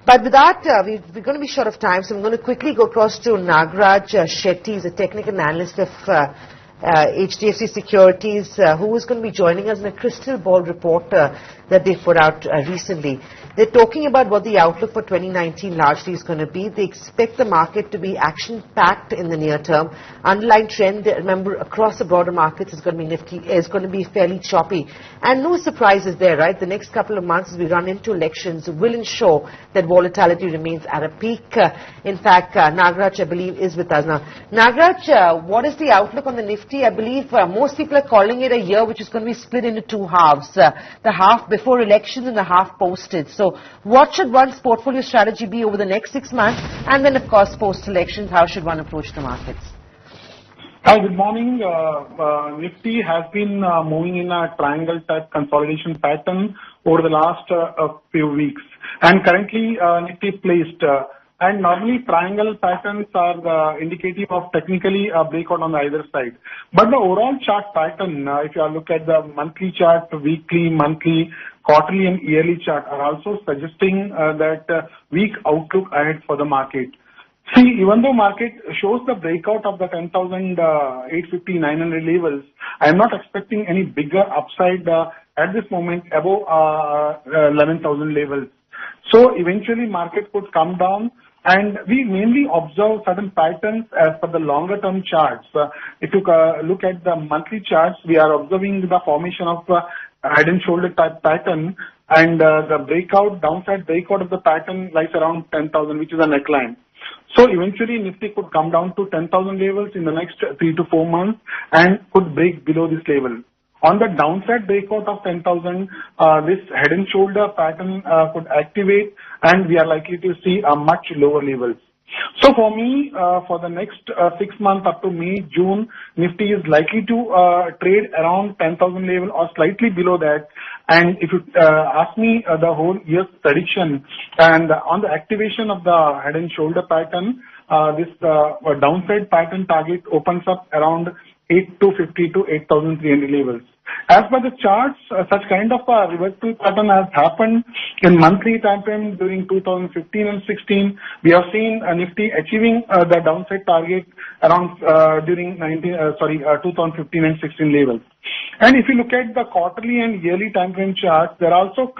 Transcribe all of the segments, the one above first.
But with that, we're going to be short of time, so I'm going to quickly go across to Nagaraj Shetti, who's a technical analyst of HDFC Securities, who is going to be joining us in a crystal ball report that they put out recently. They're talking about what the outlook for 2019 largely is going to be. They expect the market to be action-packed in the near term. Underlying trend, remember, across the broader markets is going to be nifty, is going to be fairly choppy. And no surprises there, right? The next couple of months as we run into elections will ensure that volatility remains at a peak. In fact, Nagaraj, I believe, is with us now. Nagaraj, what is the outlook on the Nifty? I believe most people are calling it a year which is going to be split into two halves. The half before elections and the half posted. So what should one's portfolio strategy be over the next 6 months? And then, of course, post-elections, how should one approach the markets? Hi, good morning. Nifty has been moving in a triangle type consolidation pattern over the last few weeks. And currently, Nifty placed. And normally triangle patterns are indicative of technically a breakout on either side. But the overall chart pattern, if you look at the monthly chart, weekly, monthly, quarterly and yearly chart, are also suggesting that weak outlook ahead for the market. See, even though market shows the breakout of the 10,850, 900 levels, I am not expecting any bigger upside at this moment above 11,000 levels. So eventually market could come down. And we mainly observe certain patterns as per the longer term charts. If you look at the monthly charts, we are observing the formation of head and shoulder type pattern, and the breakout, downside breakout of the pattern lies around 10,000, which is a neckline. So eventually Nifty could come down to 10,000 levels in the next 3 to 4 months and could break below this level. On the downside breakout of 10,000, this head and shoulder pattern could activate, and we are likely to see a much lower levels. So for me, for the next 6 months up to May, June, Nifty is likely to trade around 10,000 level or slightly below that. And if you ask me the whole year's prediction, and on the activation of the head and shoulder pattern, this downside pattern target opens up around 8,250 to 8,300 levels. As per the charts, such kind of a reversal pattern has happened in monthly time frame during 2015 and 16. We have seen Nifty achieving the downside target around during 2015 and 16 levels. And if you look at the quarterly and yearly time frame charts, they're also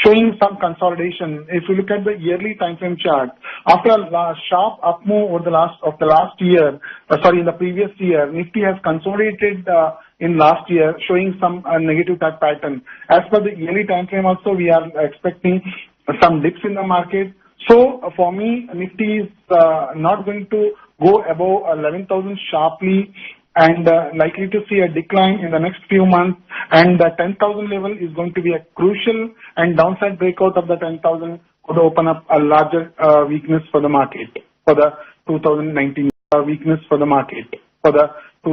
showing some consolidation. If you look at the yearly time frame chart, after a sharp up move over in the previous year, Nifty has consolidated in last year, showing some negative type pattern. As per the yearly time frame also, we are expecting some dips in the market. So for me, Nifty is not going to go above 11,000 sharply, and likely to see a decline in the next few months, and the 10,000 level is going to be a crucial, and downside breakout of the 10,000 could open up a larger weakness for the market for the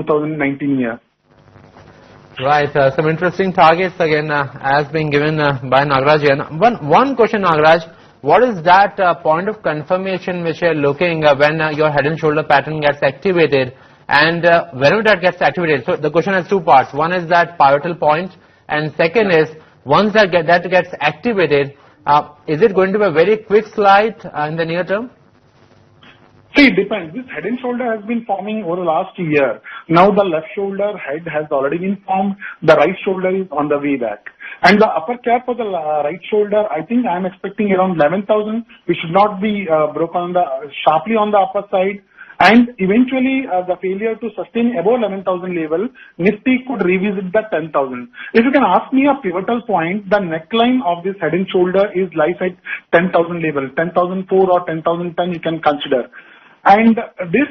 2019 year. Right, some interesting targets again as being given by Nagaraj. One question, Nagaraj, what is that point of confirmation which you are looking when your head and shoulder pattern gets activated? And whenever that gets activated, so the question has two parts. One is that pivotal point, and second is, once that gets activated, is it going to be a very quick slide in the near term? See, it depends. This head and shoulder has been forming over the last year. Now the left shoulder head has already been formed. The right shoulder is on the way back. And the upper cap for the right shoulder, I think I am expecting around 11,000. We should not be broken sharply on the upper side. And eventually, the failure to sustain above 11,000 level, Nifty could revisit the 10,000. If you can ask me a pivotal point, the neckline of this head and shoulder lies at 10,000 level, 10,004 or 10,010 you can consider. And this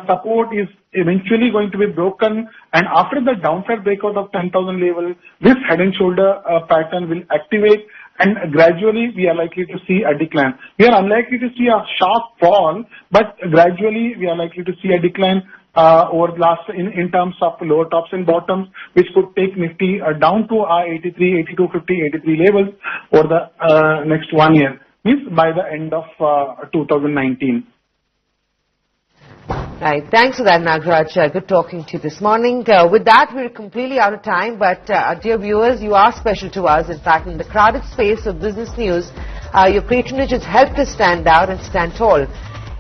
support is eventually going to be broken, and after the downside breakout of 10,000 level, this head and shoulder pattern will activate, and gradually we are likely to see a decline. We are unlikely to see a sharp fall, but gradually we are likely to see a decline over the last in terms of lower tops and bottoms, which could take Nifty down to 83, 8250, 83 levels over the next 1 year, means by the end of 2019. Right. Thanks for that, Nagaraj. Good talking to you this morning. With that, we're completely out of time, but dear viewers, you are special to us. In fact, in the crowded space of business news, Your patronage has helped us stand out and stand tall.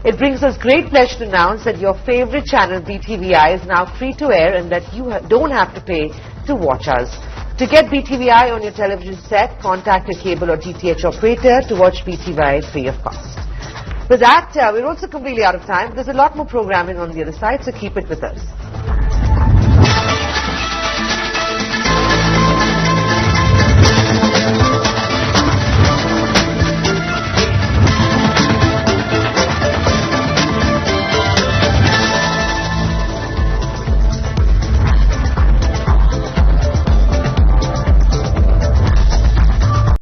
It brings us great pleasure to announce that your favorite channel, BTVi, is now free to air and that you don't have to pay to watch us. To get BTVi on your television set, contact your cable or DTH operator to watch BTVi free of cost. With that, we're also completely out of time. There's a lot more programming on the other side, so keep it with us.